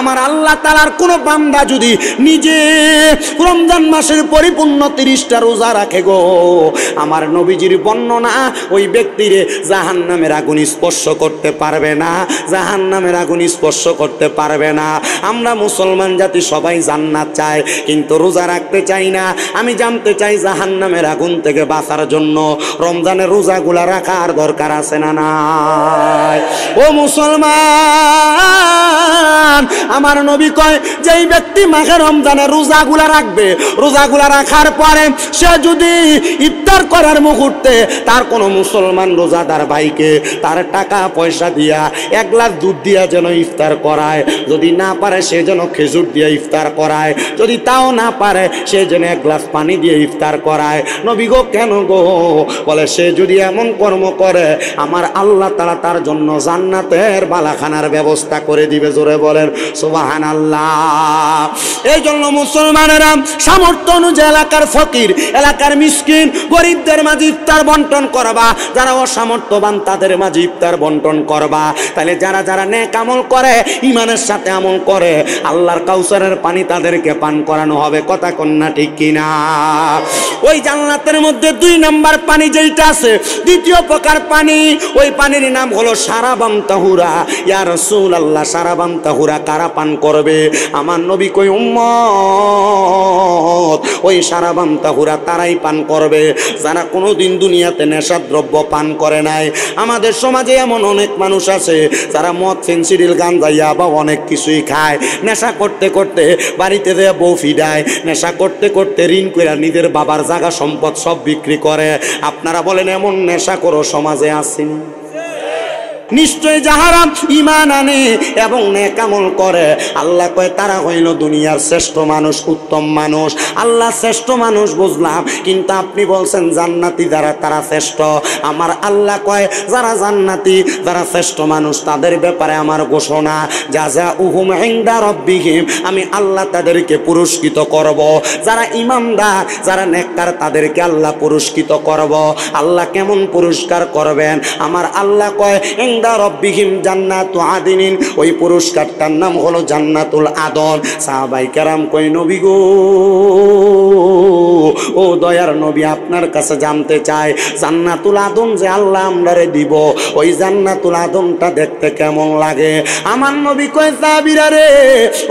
আমার আল্লাহ তাআলার কোন বান্দা যদি নিজে রমজান মাসের পরিপূর্ণ 30টা রোজা রাখে গো, আমার নবীজির বর্ণনা ওই ব্যক্তিরে জাহান্নামের আগুন স্পর্শ করতে পারবে না, জাহান্নামের আগুন স্পর্শ করতে পারবে না। আমরা মুসলমান জাতি সবাই জান্নাত চাই, কিন্তু রোজা রাখতে চাই না। আমি জানতে চাই জাহান্নামের আগুন থেকে বাঁচার জন্য রমজানের রোজাগুলা রাখার দরকার আছে না নাই? ও মুসলমান, আমার নবী কয় যেই ব্যক্তি মাঘে রমজানের রোজাগুলা রাখবে, রোজাগুলা রাখার পরে সে যদি ইফতার করার মুহূর্তে তার কোনো মুসলমান রোজাদার ভাইকে তার টাকা পয়সা দিয়া 1 গ্লাস দুধ দিয়া যেন ইফতার করায়, যদি না পারে সে যেন খেজুর দিয়ে ইফতার করায়, যদি তাও না পারে সে যেন 1 গ্লাস পানি দিয়ে ইফতার করায়। নবী গো কেন গো? বলে সে যদি এমন কর্ম করে আমার আল্লাহ তাআলা তার জন্য জান্নাতের বালাখানার ব্যবস্থা করে দিবে। জোরে বলেন সুবহানাল্লাহ। এই জন্য মুসলমানেরা সামর্থ্য অনুযায়ী এলাকার ফকির, এলাকার মিসকিন, গরিবদের মাঝে ইফতার বন্টন করবা, যারা অসামর্থ্যবান তাদের মাঝে ইফতার বন্টন করবা। তাহলে যারা যারা নেক আমল করে, ইমানের সাথে আমল করে, আল্লাহর কাউসারের পানি তাদেরকে পান করানো হবে। কথা কন্যা ঠিক কিনা? ওই জান্নাতের মধ্যে 2 নাম্বার পানি যেইটা আছে, দ্বিতীয় প্রকার পানি, ওই পানির নাম হলো সারাবাম তাহুরা। ইয়া রাসূলুল্লাহ, সারাবাম তাহুরা কারা পান করবে? আমার নবী কই উম্মত ওই সারাবাম তাহুরা তারাই পান করবে যারা কোনোদিন দুনিয়াতে নেশার দ্রব্য পান করে নাই। আমাদের সমাজে এমন অনেক মানুষ আছে যারা মদ, ফেন্সিডিল, গাঁজা, ইয়াবা অনেক কিছুই খায়। নেশা করতে করতে বাড়িতে দেয়া বউ ফিডায়, নেশা করতে করতে ঋণ করে নিজের বাবার জায়গা সম্পদ সব বিক্রি করে। আপনারা বলেন এমন নেশা করো সমাজে আসেন? নিশ্চয় যাহারা ঈমান আনে এবং নেক আমল করে, আল্লাহ কয় তারা হইল দুনিয়ার শ্রেষ্ঠ মানুষ, উত্তম মানুষ। আল্লাহ শ্রেষ্ঠ মানুষ বুঝলাম, কিন্তু আপনি বলছেন জান্নাতি যারা তারা শ্রেষ্ঠ। আমার আল্লাহ কয় যারা জান্নাতি, যারা শ্রেষ্ঠ মানুষ তাদের ব্যাপারে আমার ঘোষণা, জাযাউহুম ইনদা রাব্বিহিম, আমি আল্লাহ তাদেরকে পুরস্কৃত করব। যারা ঈমানদার, যারা নেককার তাদেরকে আল্লাহ পুরস্কৃত করব। আল্লাহ কেমন পুরস্কার করবেন? আমার আল্লাহ কয় ইনদা রাব্বিহিম জান্নাতু আদিনিন, ওই পুরস্কারটার নাম হলো জান্নাতুল আদন। সাহাবায়ে কেরাম কই নবী গো, ও দয়ার নবী, আপনার কাছে জানতে চাই জান্নাতুল আদন যে আল্লাহ আমরারে দিব, ওই জান্নাতুল আদনটা দেখতে কেমন লাগে? আমার নবী কয় সাহাবীরা রে,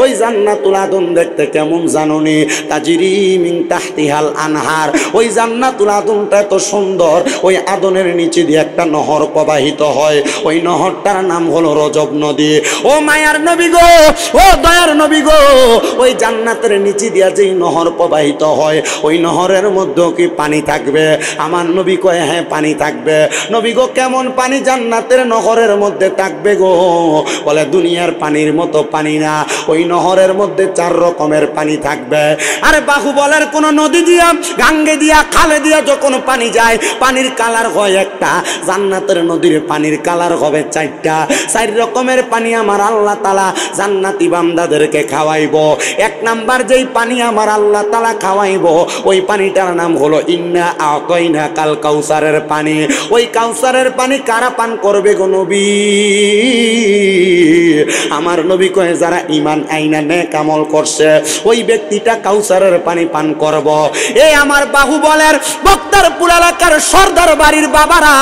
ওই জান্নাতুল আদন দেখতে কেমন জানোনি? তাজরি মিন তাহতিহাল আনহার, ওই জান্নাতুল আদনটা এত সুন্দর, ওই আদনের নিচে দিয়ে একটা নহর প্রবাহিত হয়, ওই নহরটার নাম হলো রজব নদী। ও মায়ার নবী গো, ও দয়ার নবী গো, ওই জান্নাতের নিচে দিয়া যেই নহর প্রবাহিত হয়, ওই নহরের মধ্যেও কি পানি থাকবে? আমার নবী কয় হ্যাঁ পানি থাকবে। নবী গো কেমন পানি জান্নাতের নহরের মধ্যে থাকবে গো? বলে দুনিয়ার পানির মতো পানি না, ওই নহরের মধ্যে 4 রকমের পানি থাকবে। আরে বাহুবলের কোন নদী দিয়া, গাঙ্গে দিয়া, খালে দিয়া যখন পানি যায়, পানির কালার হয় একটা, জান্নাতের নদীর পানির কালার হবে 4টা। 4 রকমের পানি আমার আল্লাহ তাআলা জান্নাতি বান্দাদেরকে খাওয়াইবো। 1 নাম্বার যেই পানি আমার আল্লাহ তাআলা খাওয়াইবো, ওই পানিটার নাম হলো ইন্না আতাইনা কাল কাউসারের পানি। ওই কাউসারের পানি কারা পান করবে গো নবী? আমার নবী কয় যারা ঈমান আইনা নেক আমল করছে, ওই ব্যক্তিটা কাউসারের পানি পান করব। এই আমার বাহুবলের বক্তারপুর এলাকার সর্দার বাড়ির বাবারা,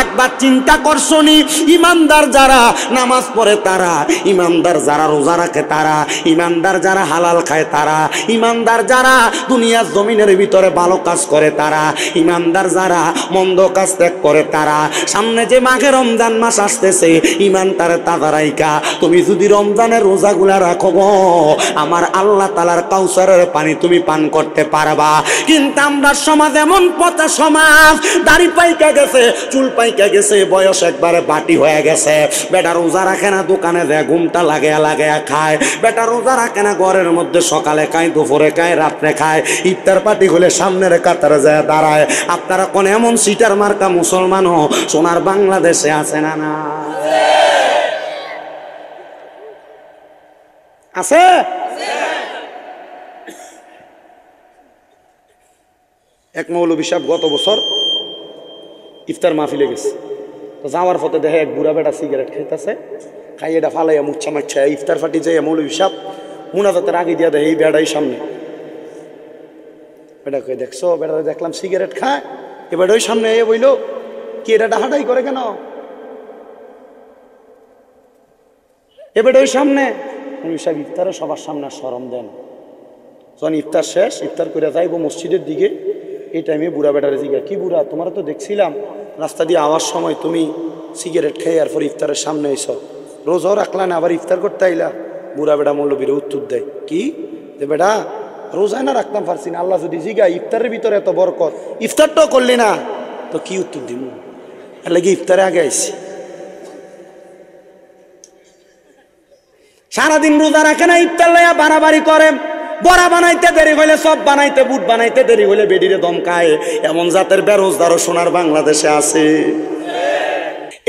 একবার চিন্তা করছনি? ইমানদার যারা নামাজ পড়ে তারা, ইমানদার যারা রোজা রাখে তারা, ইমানদার যারা হালাল খায় তারা, ইমানদার যারা দুনিয়ার জমিনের ভিতরে ভালো কাজ করে তারা, ইমানদার যারা মন্দ কাজ ত্যাগ করে তারা, সামনে যে মাঘে রমজান মাস আসতেছে, ইমান তার তাজা রাইখা তুমি যদি রমজানের রোজাগুলা রাখো গো, আমার আল্লাহ তাআলার কাউসারের পানি তুমি পান করতে পারবা। কিন্তু আমরা সমাজ এমন পচা সমাজ, দাড়ি পাইকা গেছে, চুল পাইকা গেছে, বয়স একবারে বাটি হয়ে গেছে। বেটা রোজা রাখে না, দোকানে দেয় ঘুমটা লাগে খায়। বেটা রোজা রাখে না, ঘরের মধ্যে সকালে খায়, দুপুরে খায়, রাত্রে খায়। ইফতার পার্টি হলে সামনের কাতারে যায় দাঁড়ায়। আপনারা কোন এমন সিটার মার্কা মুসলমানও সোনার বাংলাদেশে আছে না? না আছে? এক মৌলভী সাহেব গত বছর ইফতার মাহফিলে গেছে, তো যাওয়ার পথে দেখে এক বুড়া বেটা সিগারেট খেতেছে, খাই এটা ফালাইয়া মুচ্ছা মাচ্ছা ইফতার ফাটি যাইয়া মৌলভী সাহেব মুনাজাতের আগে দিয়া দেয় এই বেড়াই সামনে বেটা কই দেখছো বেটা দেখলাম সিগারেট খায় এবার ওই সামনে এ বইল কি এটা ডাহাটাই করে কেন এবার ওই সামনে সব ইফতারে সবার সামনে শরম দেন যখন ইফতার শেষ ইফতার করে যাইব মসজিদের দিকে এই টাইমে বুড়া বেটারে জিগা কি বুড়া তোমার তো দেখছিলাম রাস্তা দিয়ে আওয়ার সময় তুমি সিগারেট খেয়ে আর পর ইফতারের সামনে এসো রোজও রাখলা না আবার ইফতার করতে আইলা বুড়া বেটা মৌলবীরে উত্তর দেয় কি যে বেটা রোজায় না রাখতাম পারছি না আল্লাহ যদি জিগা ইফতারের ভিতরে এত বরকত ইফতারটাও করলি না তো কি উত্তর দিব এর লাগে ইফতারে আগে আইসি সারাদিন রোজা রাখে না ইফতার লইয়া বাড়াবাড়ি করে বড়া বানাইতে দেরি হইলে সব বানাইতে বুট বানাইতে দেরি হইলে বেডিরে দমকায় এমন জাতের বেরোজগারও সোনার বাংলাদেশে আছে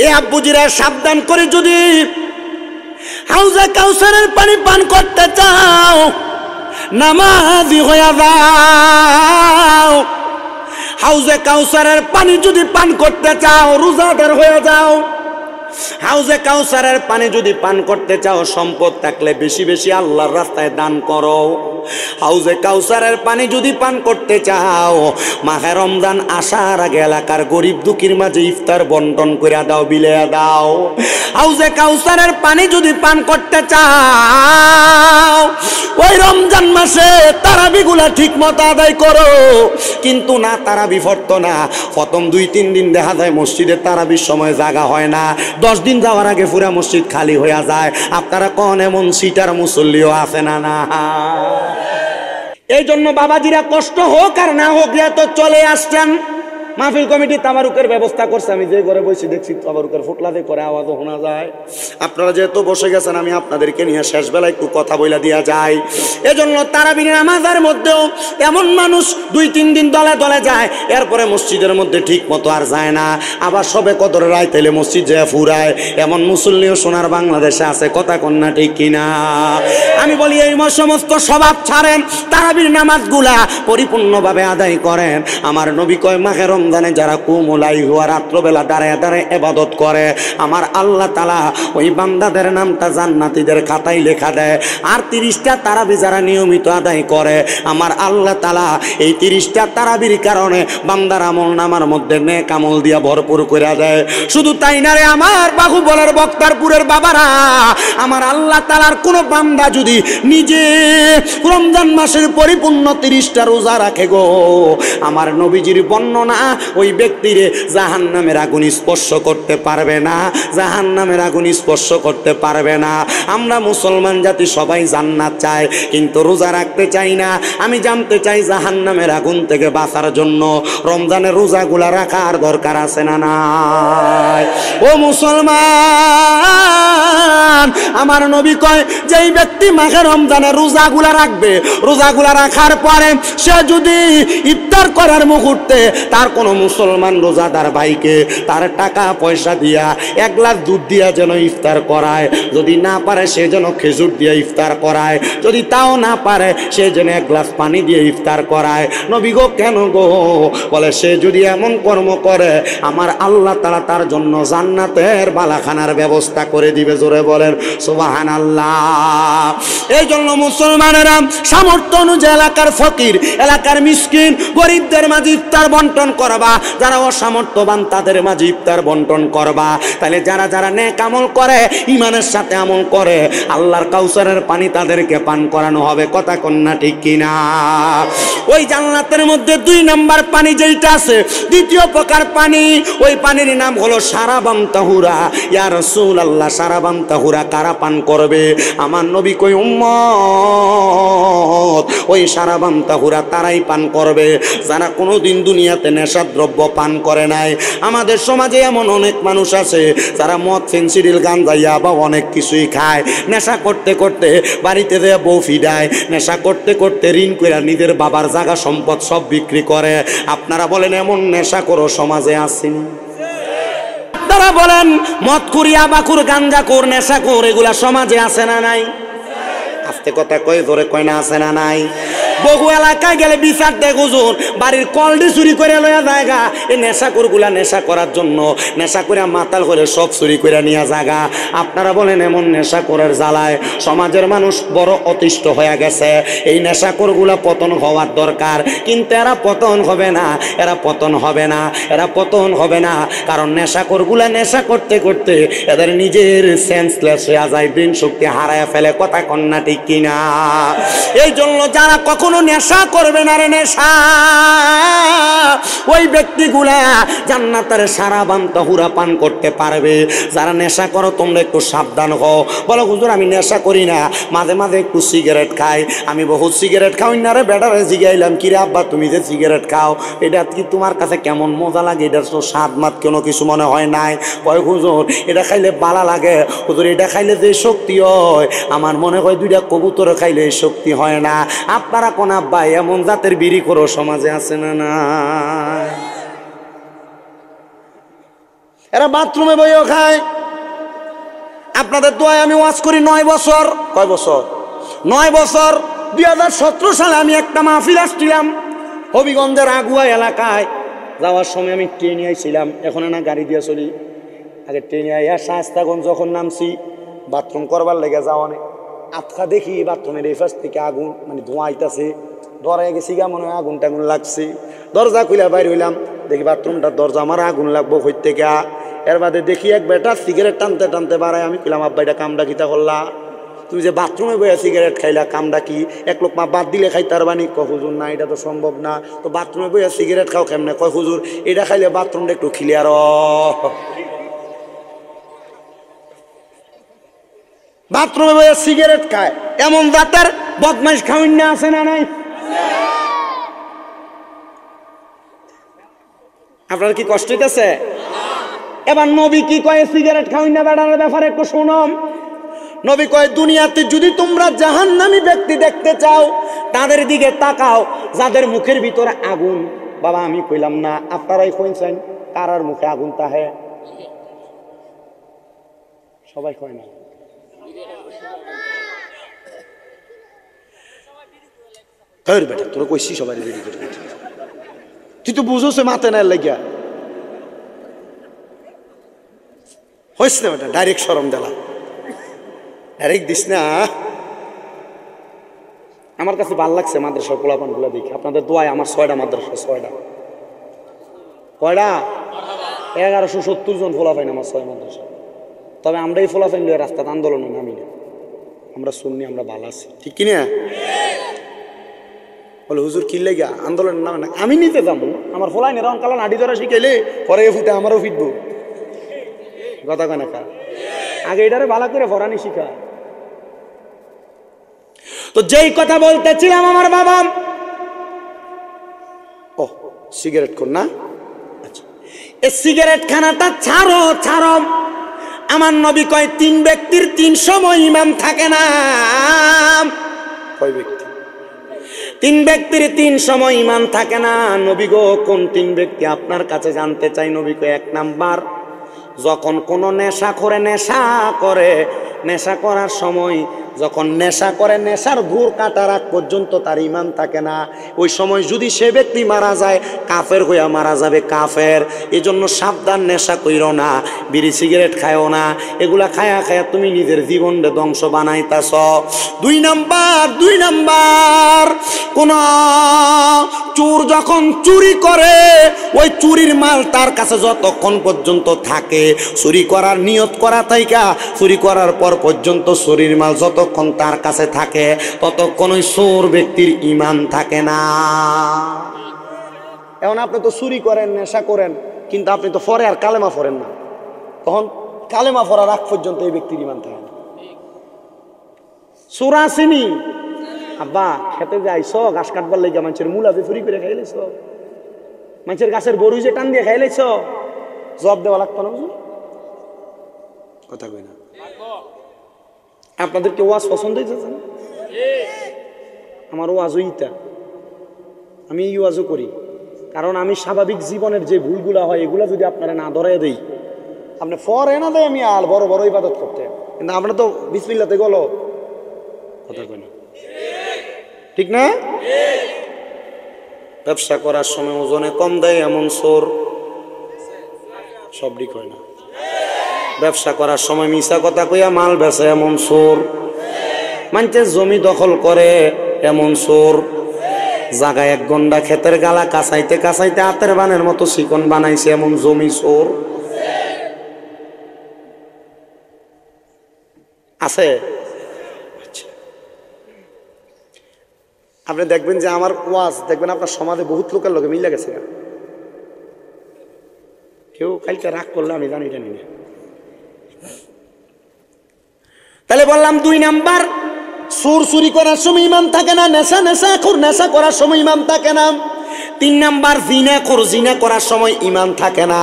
এ আব্বুজিরা সাবধান করে যদি হাউজে কাউসারের পানি পান করতে চাও নামাজি হইয়া যাও হাউজে কাউসারের পানি যদি পান করতে চাও রোজাদার হয়ে যাও হাউজে কাউসারের পানি যদি পান করতে চাও সম্পদ থাকলে বেশি বেশি আল্লাহর রাস্তায় দান করো হাউজে কাউসারের পানি যদি পান করতে চাও মাহে রমজান আসার আগে এলাকার গরিব দুঃখীর মাঝে ইফতার বন্টন করে দাও বিলিয়ে দাও হাউজে কাউসারের পানি যদি পান করতে চাও ওই রমজান মাসে তারাবিগুলা ঠিক মতো আদায় করো কিন্তু না তারাবি পড়তো না প্রথম 2-3 দিন দেখা যায় মসজিদে তারাবির সময় জায়গা হয় না 10 দিন যাওয়ার আগে পুরা মসজিদ খালি হয়ে যায় আপনারা কোন এমন সিটার মুসল্লিও আছে না না এই জন্য বাবাজিরা কষ্ট হোক আর না হোক তো চলে আসছেন মাহফিল কমিটি তাবারুকের ব্যবস্থা করছে আমি যে ঘরে বসে দেখছি তাবারুকের ফুটলাতে করে আওয়াজও শোনা যায় আপনারা যেহেতু বসে গেছেন আমি আপনাদেরকে নিয়ে শেষ বেলা একটু কথা বইলা দিয়া যায় এজন্য তারাবির নামাজের মধ্যেও এমন মানুষ 2-3 দিন দলে দলে যায় এরপরে মসজিদের মধ্যে ঠিক মতো আর যায় না আবার সবে কদর রায় তাইলে মসজিদ যায় ফুরায় এমন মুসল্লিও সোনার বাংলাদেশে আছে কথা কন্যা ঠিক কিনা আমি বলি এই সমস্ত স্বভাব ছাড়েন তারাবির নামাজগুলা পরিপূর্ণভাবে আদায় করেন আমার নবী কয় মাহে রমজানে যারা কুমুলাই হওয়া রাত্রবেলা দাঁড়ায় দাঁড়ায় ইবাদত করে আমার আল্লাহ তাআলা ওই বান্দাদের নামটা জান্নাতীদের খাতায় লেখা দেয় আর 30টা তারাবি যারা নিয়মিত আদায় করে আমার আল্লাহ তাআলা এই 30টা তারাবির কারণে বান্দার আমল নামার মধ্যে নেক আমল দিয়া ভরপুর করে দেয় শুধু তাই না রে আমার বাহুবলের বক্তারপুরের বাবারা আমার আল্লাহ তাআলার কোন বান্দা যদি নিজে রমজান মাসের পরিপূর্ণ 30টা রোজা রাখে গো আমার নবীজির বর্ণনা ওই ব্যক্তিরে জাহান্নামের আগুন স্পর্শ করতে পারবে না জাহান্নামের আগুন স্পর্শ করতে পারবে না আমরা মুসলমান জাতি সবাই জান্নাত চাই কিন্তু রোজা রাখতে চাই না আমি জানতে চাই জাহান্নামের আগুন থেকে বাঁচার জন্য রমজানের রোজাগুলা রাখার দরকার আছে না নাই ও মুসলমান আমার নবী কয় যেই ব্যক্তি মাঘে রমজানের রোজাগুলা রাখবে রোজাগুলা রাখার পরে সে যদি ইফতার করার মুহূর্তে তার কোনো মুসলমান রোজাদার ভাইকে তার টাকা পয়সা দিয়া 1 গ্লাস দুধ দিয়া যেন ইফতার করায় যদি না পারে সে যেন খেজুর দিয়ে ইফতার করায় যদি তাও না পারে সে যেন 1 গ্লাস পানি দিয়ে ইফতার করায় নবী গো কেন গো বলে সে যদি এমন কর্ম করে আমার আল্লাহ তাআলা তার জন্য জান্নাতের বালাখানার ব্যবস্থা করে দিবে জোরে বলেন সুবহানাল্লাহ এই জন্য মুসলমানেরা সামর্থ্য অনুযায়ী এলাকার ফকির এলাকার মিসকিন গরিবদের মাঝে ইফতার বন্টন করবা যারা অসামর্থ্যবান তাদের মাঝে ইফতার বন্টন করবা তাহলে যারা যারা নেক আমল করে ঈমানের সাথে আমল করে আল্লাহর কাউসারের পানি তাদেরকে পান করানো হবে কথা কন্যা ঠিক কিনা ওই জান্নাতের মধ্যে 2 নাম্বার পানি যেটা আছে দ্বিতীয় প্রকার পানি ওই পানির নাম হলো শারাবান তাহুরা ইয়া রাসূলুল্লাহ শারাবান তাহুরা কারা পান করবে আমার নবী কই উম্মত ওই শারাবান তাহুরা তারাই পান করবে যারা কোনোদিন দুনিয়াতে নেশাদ্রব্য পান করে নাই আমাদের সমাজে এমন অনেক মানুষ আছে যারা মদ ফেন্সিডিল গাঁজা ইয়াবা অনেক কিছুই খায় নেশা করতে করতে বাড়িতে দেয়া বউ ফিডায় নেশা করতে করতে ঋণ করে নিজের বাবার জায়গা সম্পদ সব বিক্রি করে আপনারা বলেন এমন নেশা করো সমাজে আসেন আপনারা বলেন মদখুর ইয়াবাখুর গাঁজাখুর নেশাখুর এগুলা সমাজে আছে না নাই আস্তে কথা কয় জোরে কয় না আছে না নাই বহু এলাকায় গেলে বিচার দেখ হুজুর বাড়ির কলডি চুরি করে লয়া জায়গা এই নেশাখোরগুলা নেশা করার জন্য নেশা করে মাতাল করে সব চুরি করে নিয়ে জায়গা। আপনারা বলেন এমন নেশা করার জ্বালায় সমাজের মানুষ বড় অতিষ্ঠ হয়ে গেছে। এই নেশাখোরগুলা পতন হওয়ার দরকার, কিন্তু এরা পতন হবে না, এরা পতন হবে না, এরা পতন হবে না। কারণ নেশাখোরগুলা নেশা করতে করতে এদের নিজের সেন্সলেস হয়ে যায়, দিন শক্তি হারায় ফেলে। কথা কন্যা ঠিক কিনা? এই জন্য যারা কখনো নেশা করবে না রে নেশা, ওই ব্যক্তিগুলা জান্নাতের সারা বান্তা হুরা পান করতে পারবে। যারা নেশা করো তোমরা একটু সাবধান হও। বলো হুজুর আমি নেশা করি না, মাঝে মাঝে একটু সিগারেট খাই। আমি বহুত সিগারেট খাই না রে। বেটারে জিগাইলাম কিরে আব্বা তুমি যে সিগারেট খাও এটা কি তোমার কাছে কেমন মজা লাগে? এটা তো স্বাদ মাত কোনো কিছু মনে হয় নাই। কয় হুজুর এটা খাইলে বালা লাগে। হুজুর এটা খাইলে যে শক্তি হয় আমার মনে হয় দুইটা কবুতর খাইলে শক্তি হয় না। আপনারা কোন আব্বা এমন জাতের বিড়ি করো সমাজে আছে না? না, এরা বাথরুমে বইও খায়। আপনাদের দোয়ায় আমি ওয়াজ করি 9 বছর। কয় বছর? 9 বছর। 2017 সালে আমি একটা মাহফিল আসছিলাম হবিগঞ্জের আগুয়া এলাকায়। যাওয়ার সময় আমি ট্রেনে আইছিলাম, এখন না গাড়ি দিয়ে চলি। আগে ট্রেনে আইয়া শায়েস্তাগঞ্জ যখন নামছি বাথরুম করবার লেগে যাওয়া নেই, আটকা দেখি বাথরুমের এই পাশ থেকে আগুন মানে ধোঁয়া আইতাছে। ধরাই গেছি গা, মনে হয় আগুন টাগুন লাগছে। দরজা খুলে বাইর হইলাম, দেখি বাথরুমটার দরজা আমার আগুন লাগবো হইতে গা। এর বাদে দেখি এক বেটা সিগারেট টানতে টানতে বাড়ায়। আমি কইলাম আব্বা এটা কামটা কিতা করলা? তুমি যে বাথরুমে বইয়া সিগারেট খাইলা কামটা কি? এক লোক মা বাদ দিলে খাই তার বানি? কয় হুজুর না এটা তো সম্ভব না। তো বাথরুমে বইয়া সিগারেট খাও কেমনে? কয় হুজুর এটা খাইলে বাথরুমটা একটু ক্লিয়ার। বাথরুমে বইয়া সিগারেট খায় এমন জাতের বদমাইশ খাওয়ান না আছে না নাই? আপনার কি কষ্ট হইতেছে? এবার নবী কি কয় সিগারেট খাওয়ান না বেড়ানোর ব্যাপারে একটু শুনম। নবী কয় দুনিয়াতে যদি তোমরা জাহান্নামী ব্যক্তি দেখতে চাও তাদের দিকে তাকাও যাদের মুখের ভিতরে আগুন। বাবা আমি কইলাম না, আপনারাই কইছেন কারার মুখে আগুন তাহে? সবাই কয় না। বেটা তোরা কইছি সবাই রেডি করে, তুই তো বুঝোছে মাথা না লাগিয়া হইস না বেটা। ডাইরেক্ট শরম দিলা, ডাইরেক্ট দিস না। আমার কাছে ভাল লাগছে মাদ্রাসার পোলাপান গুলা দেখি। আপনাদের দোয়ায় আমার 6টা মাদ্রাসা। 6টা কয়টা? 1170 জন ফোলাফাইন আমার 6 মাদ্রাসা। তবে আমরা এই ফোলাফাইন লয়ে রাস্তাতে আন্দোলনে নামি না। আমরা শুননি, আমরা ভালো আছি, ঠিক কিনা? বলে হুজুর কি লেগা আন্দোলন নামে না? আমি নিতে যাবো, আমার ফোলাই নেই কালা নাডি ধরা শিখাইলে পরে ফুটে আমারও ফিটবো। কথা কেন কা আগে এটারে ভালো করে ফরানি শিখা। তো যেই কথা বলতেছিলাম আমার বাবা, ও সিগারেট কর না, আচ্ছা এই সিগারেট খানাটা ছাড়ো ছাড়ো। আমার নবী কয় 3 ব্যক্তির 3 সময় ইমাম থাকে না। কয় ব্যক্তি? 3 ব্যক্তির 3 সময় ইমাম থাকে না। নবী গো কোন 3 ব্যক্তি আপনার কাছে জানতে চাই। নবী কয় 1 নাম্বার যখন কোনো নেশা করে নেশা করার সময় যখন নেশা করে নেশার ঘুর কাটার আগ পর্যন্ত তার ইমান থাকে না। ওই সময় যদি সে ব্যক্তি মারা যায় কাফের হইয়া মারা যাবে, কাফের। এই জন্য সাবধান, নেশা কইরো না, বিড়ি সিগারেট খায়ও না। এগুলা খায়া খায়া তুমি নিজের জীবনটা ধ্বংস বানাইতাছ। 2 নাম্বার কোন চোর যখন চুরি করে ওই চুরির মাল তার কাছে যতক্ষণ পর্যন্ত থাকে, চুরি করার নিয়ত করা থাইকা চুরি করার পর পর্যন্ত চুরির মাল যতক্ষণ তার কাছে থাকে ততক্ষণ ওই চোর ব্যক্তির ঈমান থাকে না। এখন আপনি তো চুরি করেন, নেশা করেন, কিন্তু আপনি তো পরে আর কালেমা পড়েন না। তখন কালেমা পড়ার আগ পর্যন্ত এই ব্যক্তির ঈমান থাকে না। চোরা চিনি আব্বা খেতে যাইছ ঘাস কাটবার লেগে মানুষের মূলা যে চুরি করে খাইলেছ, মানুষের গাছের বড়ি যে টান দিয়ে খাইলেছ, জবাব দেওয়া লাগতো না? কথা কই না? আপনাদেরকে ওয়াজ পছন্দ হয়েছে না? আমার ওয়াজও ইটা, আমি এই ওয়াজও করি। কারণ আমি স্বাভাবিক জীবনের যে ভুলগুলা হয় এগুলা যদি আপনারা না ধরাই দেই, আপনি ফরে না দেয় আমি আর বড় বড় ইবাদত করতে, কিন্তু আমরা তো বিসমিল্লাতে গেল। কথা কই না? ঠিক না? ব্যবসা করার সময় ওজনে কম দেয় এমন চোর সব ঠিক হয় না। ব্যবসা করার সময় মিছা কথা কইয়া মাল বেচে এমন চোর, মানুষের জমি দখল করে এমন চোর, জায়গায় 1 ঘন্টা ক্ষেতের গালা কাঁচাইতে কাঁচাইতে হাতের বানের মতো চিকন বানাইছে এমন জমি চোর আছে। আপনি দেখবেন যে আমার ওয়াজ দেখবেন আপনার সমাজে বহুত লোকের লোকে মিলে গেছে, কেউ কালকে রাগ করলে আমি জানি জানি না। তাহলে বললাম 2 নাম্বার, চোর চুরি করার সময় ইমান থাকে না, নেশা করার সময় ইমান থাকে না। 3 নাম্বার, জিনা করার সময় ইমান থাকে না।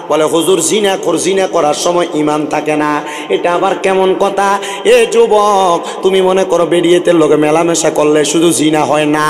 বলে হুজুর জিনা করার সময় ইমান থাকে না, এটা আবার কেমন কথা? এ যুবক, তুমি মনে করো বেরিয়েতে লোকে মেলামেশা করলে শুধু জিনা হয় না।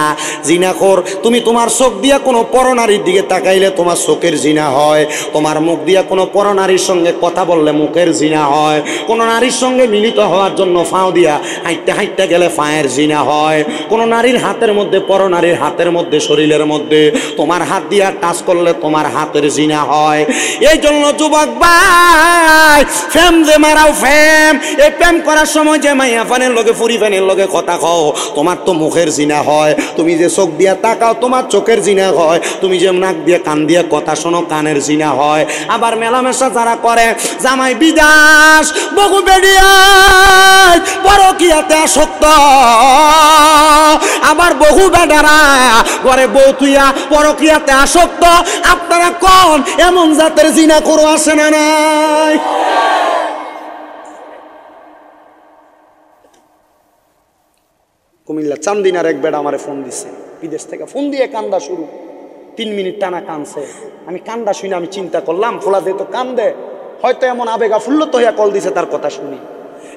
জিনাখোর, তুমি তোমার চোখ দিয়া কোনো পরনারীর দিকে তাকাইলে তোমার চোখের জিনা হয়, তোমার মুখ দিয়া কোনো পরনারীর সঙ্গে কথা বললে মুখের জিনা হয়, কোনো নারীর সঙ্গে মিলিত হওয়ার জন্য ফাও দিয়া হাইটতে গেলে ফায়ের জিনা হয়, কোনো নারীর হাতের মধ্যে পরনারীর হাতের মধ্যে শরীরের মধ্যে তোমার হাত দিয়া টাচ করলে তোমার হাতের জিনা হয়। এই জন্য যুবক ভাই, ফেম যে মারাও ফেম, এই প্রেম করার সময় যে মাইয়া ফানের লগে ফুরি ফানের লগে কথা কও, তোমার তো মুখের জিনা হয়। তুমি যে চোখ দিয়া তাকাও, তোমার চোখের জিনা হয়। তুমি যে নাক দিয়ে কান দিয়ে কথা শোনো, কানের জিনা হয়। আবার মেলামেশা যারা করে, জামাই বিদাস বহু বেডিয়ায় পরকিয়াতে আসক্ত, আবার বহু বেডারা ঘরে বউ তুইয়া পরকিয়াতে আসক্ত। আপনারা কোন এমন জাতের জিনা করো আসে না নাই? কুমিল্লা চান্দিনার এক বেড়া আমারে ফোন দিছে, বিদেশ থেকে ফোন দিয়ে কান্দা শুরু, 3 মিনিট টানা কানছে। আমি কান্দা শুনে আমি চিন্তা করলাম, ফোলা যেহেতু কান্দে হয়তো এমন আবেগা ফুল্লত হইয়া কল দিছে তার কথা শুনি।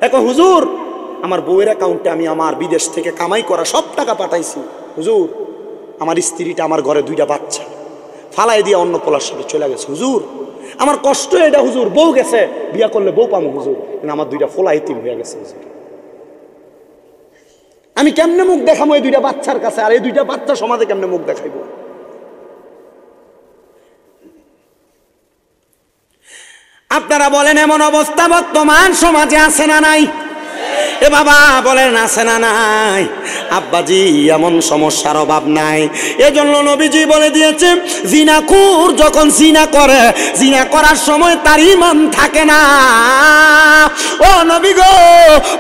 এখন হুজুর, আমার বউয়ের অ্যাকাউন্টে আমি আমার বিদেশ থেকে কামাই করা সব টাকা পাঠাইছি হুজুর, আমার স্ত্রীটা আমার ঘরে 2টা বাচ্চা ফালাই দিয়ে অন্য পোলার সাথে চলে গেছে হুজুর, আমার কষ্ট এটা হুজুর, বউ গেছে, বিয়া করলে বউ পাবো হুজুর, কিন্তু আমার 2টা ফোলা ইতিম হয়ে গেছে হুজুর। আমি কেমনে মুখ দেখাবো এই 2টা বাচ্চার কাছে? আর এই 2টা বাচ্চা সমাজে কেমনে মুখ দেখাইবো? আপনারা বলেন এমন অবস্থা বর্তমান সমাজে আছে না নাই? এ বাবা বলেন আছে না নাই? আব্বাজি, এমন সমস্যার অভাব নাই। এজন্য নবীজি বলে দিয়েছে, জিনাকুর যখন জিনা করে, জিনা করার সময় তার ঈমান থাকে না। ও নবী গো,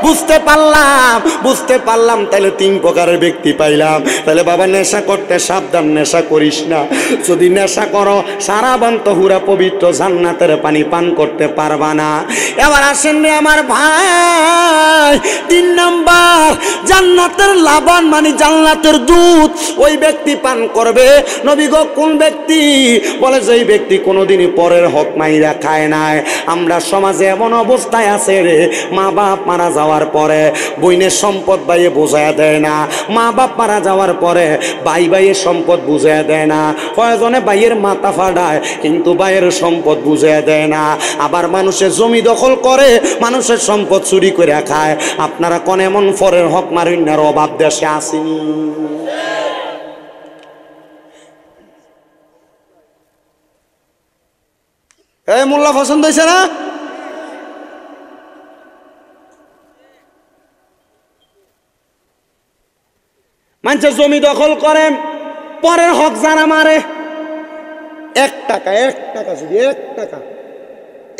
বুঝতে পারলাম তাহলে 3 প্রকারের ব্যক্তি পাইলাম। তাহলে বাবা, নেশা করতে সাবধান, নেশা করিস না। যদি নেশা করো সারা বান্ত হুরা পবিত্র জান্নাতের পানি পান করতে পারবা না। এবার আসেন রে আমার ভাই, 3 নাম্বার, জান্নাতের লাবান মানে জান্নাতের দুধ ওই ব্যক্তি পান করবে। নবী গো, কোন ব্যক্তি? বলে যেই ব্যক্তি কোনোদিনই পরের হক মাইরা খায় নাই। আমরা সমাজে এমন অবস্থায় আছে রে, মা বাপ মারা যাওয়ার পরে বইনের সম্পদ বাইয়ে বোঝায়া দেয় না, মা বাপ মারা যাওয়ার পরে বাইয়ের সম্পদ বুঝায়া দেয় না। কয়জনে বাইয়ের মাথা ফাটায় কিন্তু বাইয়ের সম্পদ বুঝায়া দেয় না। আবার মানুষের জমি দখল করে, মানুষের সম্পদ চুরি করে খায়। আপনারা কোন এমন পরের হক মারিনার অভাব দেশে আসেনি? এই মোল্লা পছন্দ হয়েছে না? মানুষের জমি দখল করে, পরের হক যারা মারে, 1 টাকা যদি 1 টাকা,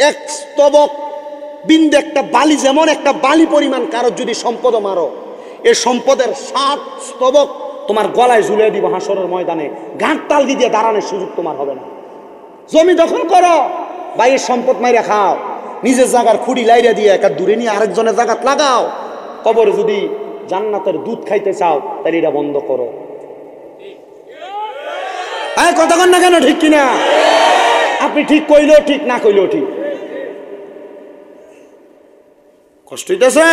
1 স্তবক বিন্দু, একটা বালি, যেমন একটা বালি পরিমাণ কারোর যদি সম্পদ মারো, এই সম্পদের 7 স্তবক তোমার গলায় ঝুলিয়ে দিব হাসরের ময়দানে। ঘাট তাল দিয়ে দাঁড়ানোর সুযোগ তোমার হবে না। জমি দখল করো, বাইরের সম্পদ মাইরা খাও, নিজের জায়গার খুঁড়ি লাইরা দিয়ে একা দূরে নিয়ে আরেকজনের জায়গা লাগাও। কবরে যদি জান্নাতের দুধ খাইতে চাও তাহলে এটা বন্ধ করো। কথা কন না কেন? ঠিক কিনা? আপনি ঠিক কইলেও ঠিক, না কইলেও ঠিক। কষ্ট হইতেছে?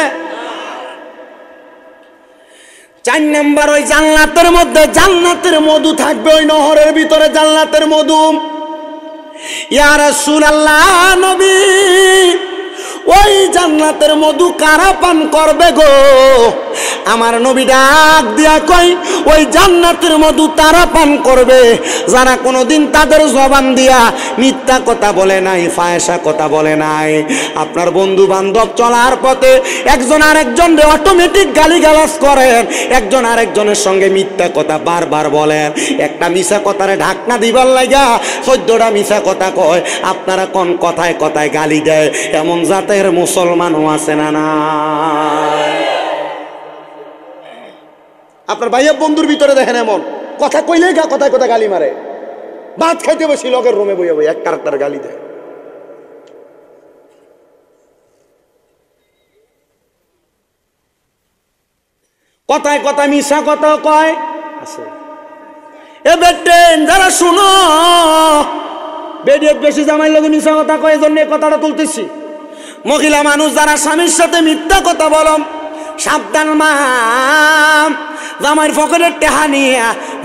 4 নাম্বার, ওই জান্নাতের মধ্যে জান্নাতের মধু থাকবে, ওই নহরের ভিতরে জান্নাতের মধু। ইয়া রাসূলুল্লাহ, নবী, ওই জান্নাতের মধু কারা পান করবে গো? আমার নবী ডাক দিয়া কই ওই জান্নাতের মধু তারা পান করবে যারা কোনোদিন তাদের জবান দিয়া মিথ্যা কথা বলে নাই, ফায়সা কথা বলে নাই। আপনার বন্ধু বান্ধব চলার পথে একজন আরেকজনকে অটোমেটিক গালিগালাজ করেন, একজন আরেকজনের সঙ্গে মিথ্যা কথা বারবার বলেন, একটা মিছা কথারে ঢাকনা দিবার লাগা 14টা মিছা কথা কয়। আপনারা কোন কথায় কথায় গালি দেয়, এমন জাতের মুসলমানও আছে না না? আপনার ভাইয়া বন্ধুর ভিতরে দেখেন এমন কথা কইলেই কথায় কথা গালি মারে, ভাত খাইতে বসি লগের রুমে বইয়া বই এক কারেক্টার গালি দেয়। কথায় কথায় মিশা কথা কয় আছে। এ বেটেন যারা শুনো, বেডিয়ে বেশি জামাই লগে মিশা কথা কয়, এই জন্য কথাটা তুলতেছি। মহিলা মানুষ যারা স্বামীর সাথে মিথ্যা কথা বলম, সাবধান মা। জামাইয়ের পকেটের টেহা নিয়ে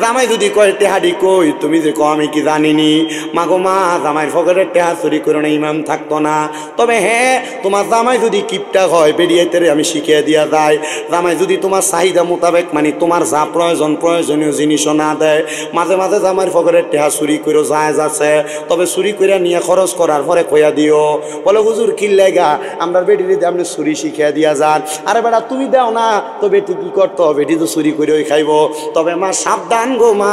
জামাই যদি কয় টেহাডি কই, তুমি যে কো আমি কি জানিনি, মাগো মা জামাইয়ের পকেটের টেহা চুরি করে না ইমাম থাকতো না। তবে হ্যাঁ, তোমার জামাই যদি কিপটা হয় বেরিয়েতে আমি শিখিয়ে দিয়া যায়। জামাই যদি তোমার চাহিদা মোতাবেক মানে তোমার যা প্রয়োজন প্রয়োজনীয় জিনিসও না দেয়, মাঝে মাঝে জামাইয়ের পকেটের টেহা চুরি করে জায়েজ আছে, তবে চুরি করে নিয়ে খরচ করার পরে কইয়া দিও, বলে হুজুর কি লেগা আমরা বেটি যদি আপনি চুরি শিখিয়ে দিয়া যান। আরে বেটা তুমি দাও না তো বেটি কি করতো, বেটি তো চুরি করে খাইব। তবে মা সাবধান গো মা,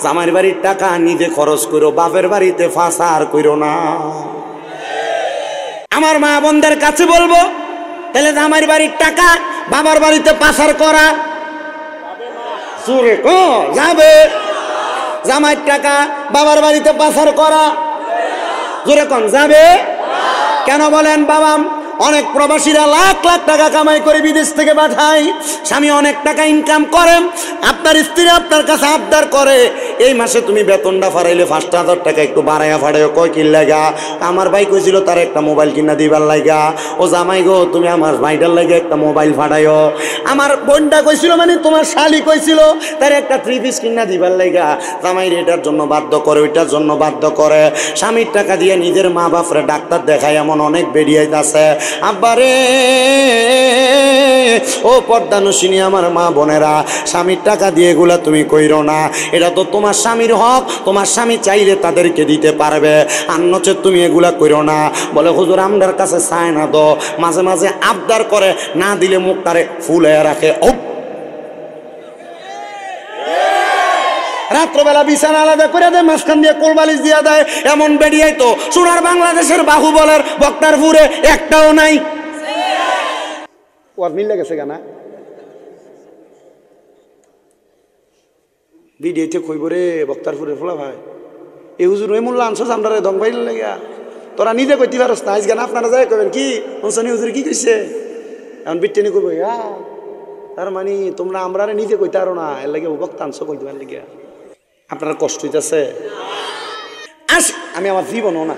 জামাইয়ের বাড়ির টাকা নিজে খরচ করো, বাপের বাড়িতে ফাঁসার করো না। আমার মা বোনদের কাছে বলবো, তাহলে জামাইয়ের বাড়ির টাকা বাবার বাড়িতে পাচার করা চুরে কো যাবে, জামাইয়ের টাকা বাবার বাড়িতে পাচার করা জোরে কোন যাবে? কেন বলেন বাবা? অনেক প্রবাসীরা লাখ লাখ টাকা কামাই করে বিদেশ থেকে পাঠায়, স্বামী অনেক টাকা ইনকাম করেন, আপনার স্ত্রী আপনার কাছে আবদার করে এই মাসে তুমি বেতনটা ফারাইলে 5,000 টাকা একটু বাড়াইয়া ফাড়াইও। কয় কি লাগা? আমার ভাই কইছিল তার একটা মোবাইল কিনা দিবার লাগা। ও জামাই গো তুমি আমার ভাইটার লাগে একটা মোবাইল ফাড়াইও। আমার বোনটা কইছিল মানে তোমার শালি কইছিল তার একটা 3 পিস কিনা দিবার লাগা। জামাই এটার জন্য বাধ্য করে, ওইটার জন্য বাধ্য করে, স্বামীর টাকা দিয়ে নিজের মা বাপরে ডাক্তার দেখায় এমন অনেক বেরিয়াইতে আছে। আব্বারে ও পর্দানুশিনী আমার মা বোনেরা, স্বামীর টাকা দিয়ে এগুলা তুমি কইরো না, এটা তো তোমার স্বামীর হক, তোমার স্বামী চাইলে তাদেরকে দিতে পারবে, আর নচেত তুমি এগুলা কইরো না। বলে হুজুর আমরার কাছে চায় না তো, মাঝে মাঝে আবদার করে, না দিলে মুখটারে ফুলে রাখে। ও রাত্রবেলা বিছানা আলাদা করে দেয়, মাঝখান দিয়ে কোলবালিশ দিয়া দেয়, এমন বেরিয়াই তো সোনার বাংলাদেশের বাহুবলের বক্তারপুরে একটাও নাই। ওর মিল গেছে গানা ভিডিওতে কইব রে বক্তারপুরের ফোলা ভাই এই হুজুর এমন আনছো আমরা দং বাইল লাগিয়া, তোরা নিজে কইতে পারস না। আজ গান আপনারা যাই কবেন কি অনসনি হুজুর কি কইছে, এখন বিটেনি কইব তার মানে তোমরা আমরা নিজে কইতে আরো না, এর লাগে বক্তা আনছো কইতে পার লাগিয়া আপনার কষ্ট হইতেছে। আমি আমার জীবনও না,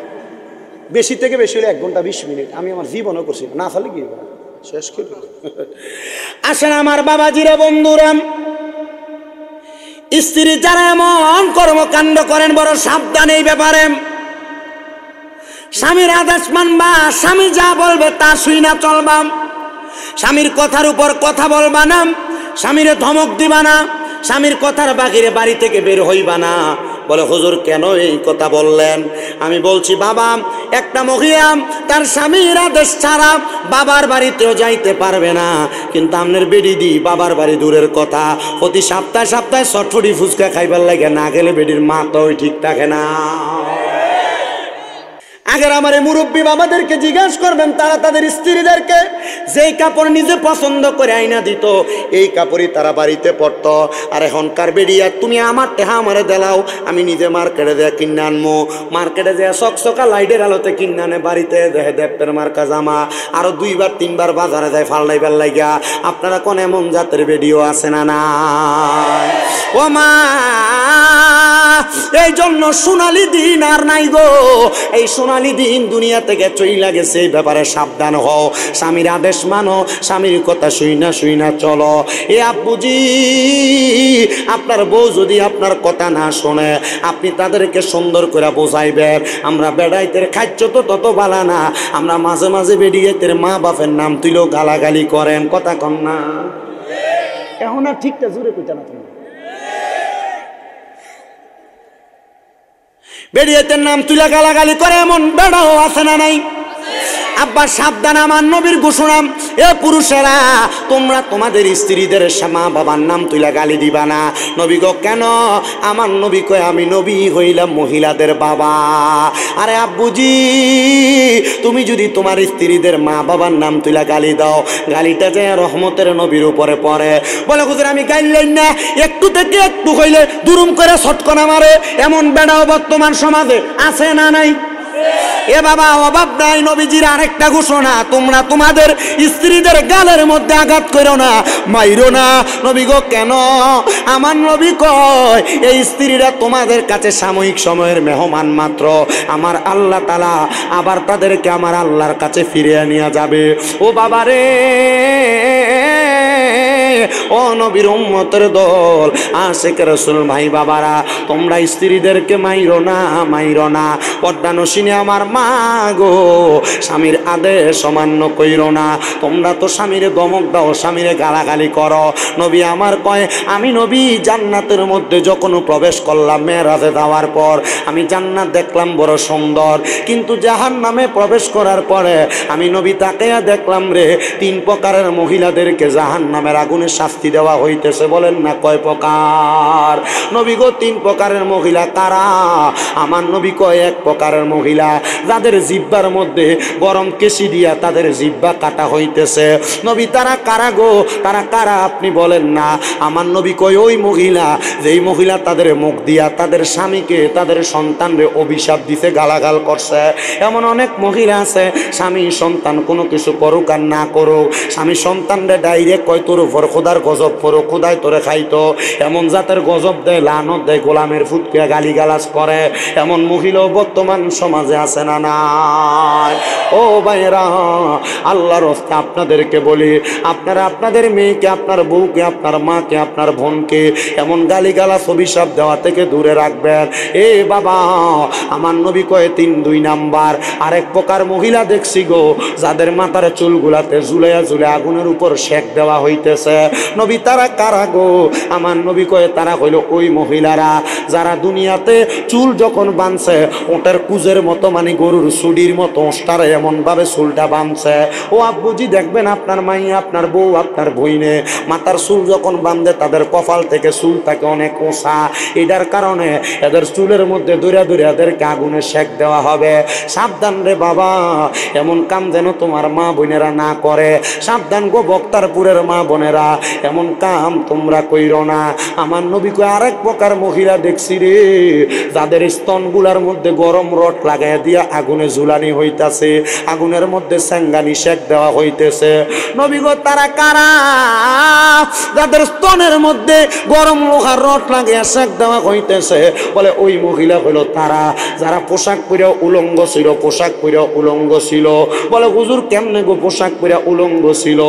বেশি থেকে বেশি হলে 1 ঘন্টা 20 মিনিট আমি আমার জীবনও করছি না, ফলে কি শেষ করি। আসেন আমার বাবাজিরা বন্ধুরা, স্ত্রী যারা এমন কর্মকাণ্ড করেন বড় সাবধান এই ব্যাপারে। স্বামীর আদেশ মানবা, স্বামী যা বলবে তা শুই না চলবা, স্বামীর কথার উপর কথা বলবা না, স্বামীরে ধমক দিবা না, স্বামীর কথার বাহিরে বাড়ি থেকে বের হইবা না। বলে হুজুর কেন এই কথা বললেন? আমি বলছি বাবা, একটা মহিলা তার স্বামীর আদেশ ছাড়া বাবার বাড়িতেও যাইতে পারবে না, কিন্তু আপনার বেডি দি বাবার বাড়ি দূরের কথা, প্রতি সপ্তাহে সপ্তাহে চটফটি ফুচকা খাইবার লাগে, না গেলে বেডির মা তো ঠিক থাকে না। আগের আমার এই মুরব্বী বাবাদেরকে জিজ্ঞাসা করবেন, তারা তাদের স্ত্রীদেরকে যেই কাপড় নিজে পছন্দ করে আইনা দিত এই কাপড়ই তারা বাড়িতে পরতো। আর এখনকার বেরিয়া তুমি আমার টেহা আমারে দেলাও, আমি নিজে মার্কেটে দেয়া কিনে আনবো, মার্কেটে দেয়া চকচকা লাইটের আলোতে কিনে আনে, বাড়িতে দেখে দেবতের মার্কা জামা, আরো 2বার 3বার বাজারে যায় ফাল্লাইবার লাগিয়া। আপনারা কোন এমন জাতের ভিডিও আছে না না? ও মা, এই জন্য সোনালি দিন আর নাই গো, এই সোনালি দিন দুনিয়া থেকে চইলা গেছে। এই ব্যাপারে সাবধান হও, স্বামীর আদেশ মানো, স্বামীর কথা শুই না চলো। এ আব্বুজি, আপনার বউ যদি আপনার কথা না শোনে আপনি তাদেরকে সুন্দর করে বোঝাইবেন। আমরা বেড়াইতের খাচ্ছ তো তত ভালো না, আমরা মাঝে মাঝে বেড়িয়েতের মা বাপের নাম তুইলেও গালাগালি করেন, কথা কন না। এখন আর ঠিকটা জুড়ে কইতা না তুমি বেরিয়েতের নাম তুলে গালাগালি করে এমন বেড়াও আছে না নাই আব্বা সাবধান আমার নবীর ঘোষণা এ পুরুষেরা তোমরা তোমাদের স্ত্রীদের মা বাবার নাম তুলে গালি দিবা না নবী গো কেন আমার নবী কয় আমি নবী হইলাম মহিলাদের বাবা আরে আব্বুজি তুমি যদি তোমার স্ত্রীদের মা বাবার নাম তুলে গালি দাও গালিটা যে রহমতের নবীর উপরে পড়ে বলে হুজুর আমি গাইলেন না একটু থেকে একটু হইলে দুরুম করে ছটকনা মারে এমন বেড়াও বর্তমান সমাজে আছে না নাই এ বাবা অভাব নাই নবীজির আরেকটা ঘোষণা তোমরা তোমাদের স্ত্রীদের গালের মধ্যে আঘাত করো না মাইরো না নবী গো কেন আমার নবী কয় এই স্ত্রীরা তোমাদের কাছে সাময়িক সময়ের মেহমান মাত্র আমার আল্লাহ তাআলা আবার তাদেরকে আমার আল্লাহর কাছে ফিরিয়ে নিয়ে যাবে ও বাবা রে ও নবীর উম্মতের দল আশিক রাসূল ভাই বাবারা তোমরা স্ত্রীদেরকে মাইরো না পর্দানসিনী আমার মা গো স্বামীর আদেশ অমান্য কইরো না তোমরা তো স্বামীরে দমক দাও স্বামীরে গালাগালি করো নবী আমার কয় আমি নবী জান্নাতের মধ্যে যখন প্রবেশ করলাম মেরাজে যাওয়ার পর আমি জান্নাত দেখলাম বড় সুন্দর কিন্তু জাহান্নামে প্রবেশ করার পরে আমি নবী তাকিয়া দেখলাম রে 3 প্রকারের মহিলাদেরকে জাহান্নামের আগুনে শাস্তি দেওয়া হইতেছে বলেন না কয় প্রকার নবী গো 3 প্রকারের মহিলা কারা আমার নবী কয় 1 প্রকারের মহিলা যাদের জিহ্বার মধ্যে গরম কেশি দিয়া তাদের জিহ্বা কাটা হইতেছে নবী তারা কারা গো তারা কারা আপনি বলেন না আমার নবী কয় ওই মহিলা যেই মহিলা তাদের মুখ দিয়া তাদের স্বামীকে তাদের সন্তানরে অভিশাপ দিতে গালাগাল করছে এমন অনেক মহিলা আছে স্বামী সন্তান কোনো কিছু করুক আর না করুক স্বামী সন্তানরে ডাইরেক্ট কয় তোর উপর খোদার গজব পড়ো খোদায় তোরে খাইতো এমন জাতের গজব দেয় লানত দেয় গোলামের ফুটকে গালিগালাজ করে এমন মহিলাও বর্তমান সমাজে আছে না নাই ও ভাইরা আল্লাহর রাস্তায় আপনাদেরকে বলি আপনারা আপনাদের মেয়েকে আপনার বউকে আপনার মাকে আপনার বোনকে এমন গালিগালাজ অভিশাপ দেওয়া থেকে দূরে রাখবেন এ বাবা আমার নবী কয় 3 নাম্বার আরেক প্রকার মহিলা দেখছি গো যাদের মাথার চুলগুলাতে ঝুলাইয়া আগুনের উপর শেক দেওয়া হইতেছে নবী তারা কারা গো আমার নবী কয় তারা হইল ওই মহিলারা যারা দুনিয়াতে চুল যখন বাঁধছে ওটার কুজের মতো মানে গরুর সুডির মতো ওটারে এমন ভাবে চুলটা বাঁধছে ও আব্বুজি দেখবেন আপনার মাইয়া আপনার বউ আপনার বইনে মাথার চুল যখন বাঁধে তাদের কপাল থেকে চুল থাকে অনেক ওষা এটার কারণে এদের চুলের মধ্যে দূরে এদেরকে আগুনে শেক দেওয়া হবে সাবধান রে বাবা এমন কাম যেন তোমার মা বোনেরা না করে সাবধান গো বক্তারপুরের মা বোনেরা এমন কাম তোমরা কইরো না আমার নবী কয় আরেক প্রকার মহিলা দেখছি রে যাদের স্তনগুলার মধ্যে গরম রড লাগাইয়া দিয়া আগুনে ঝুলানি হইতাছে আগুনের মধ্যে সেঙ্গানি শেক দেওয়া হইতেছে নবী গো তারা কারা যাদের স্তনের মধ্যে গরম লোহার রড লাগাইয়া শেক দেওয়া হইতেছে বলে ওই মহিলা হলো তারা যারা পোশাক পরে উলঙ্গ ছিল পোশাক পরে উলঙ্গ ছিল বলে হুজুর কেমনে গো পোশাক পরে উলঙ্গ ছিল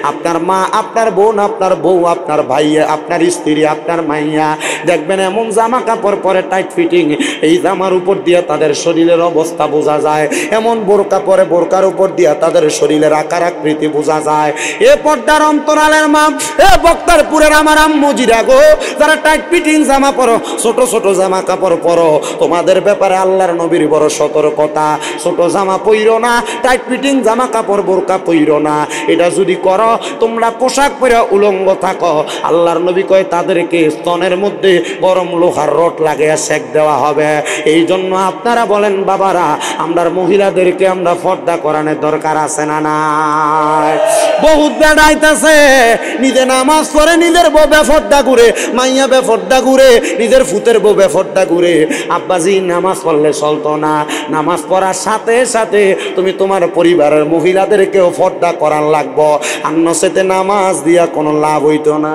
আপনার মা আপনার বোন আপনার বউ আপনার ভাই আপনার স্ত্রী আপনার মাইয়া দেখবেন এমন জামা কাপড় পরে টাইট ফিটিং এই জামার উপর দিয়ে তাদের শরীরের অবস্থা বোঝা যায় এমন বোরকা পরে বোরকার উপর দিয়ে তাদের শরীরের আকার আকৃতি বোঝা যায় এ পর্দার অন্তরালের মা এ বক্তারপুরের আমার আম্মুজিরা গো যারা টাইট ফিটিং জামা পরো ছোট ছোট জামা কাপড় পরো তোমাদের ব্যাপারে আল্লাহর নবীর বড় সতর্কতা ছোট জামা পইরো না টাইট ফিটিং জামা কাপড় বোরকা পইরো না এটা যদি করো তোমরা পোশাক পরে উলঙ্গ থাকো আল্লাহর নবী কয় তাদেরকে স্তনের মধ্যে গরম লোহার রড লাগিয়ে শেক দেওয়া হবে এই জন্য আপনারা বলেন বাবারা আমরা মহিলাদেরকে আমরা পর্দা করানোর দরকার আছে না নাই বহুত বেড়াইতেছে নিজে নামাজ পড়ে নিজের বউ বেপর্দা ঘুরে মাইয়া বেপর্দা ঘুরে নিজের ফুতের বউ বেপর্দা ঘুরে আব্বাজি নামাজ পড়লে চলতো না নামাজ পড়ার সাথে সাথে তুমি তোমার পরিবারের মহিলাদেরকেও পর্দা করার লাগবো আর নচেতে নামাজ দিয়া কোনো লাভ হইতো না।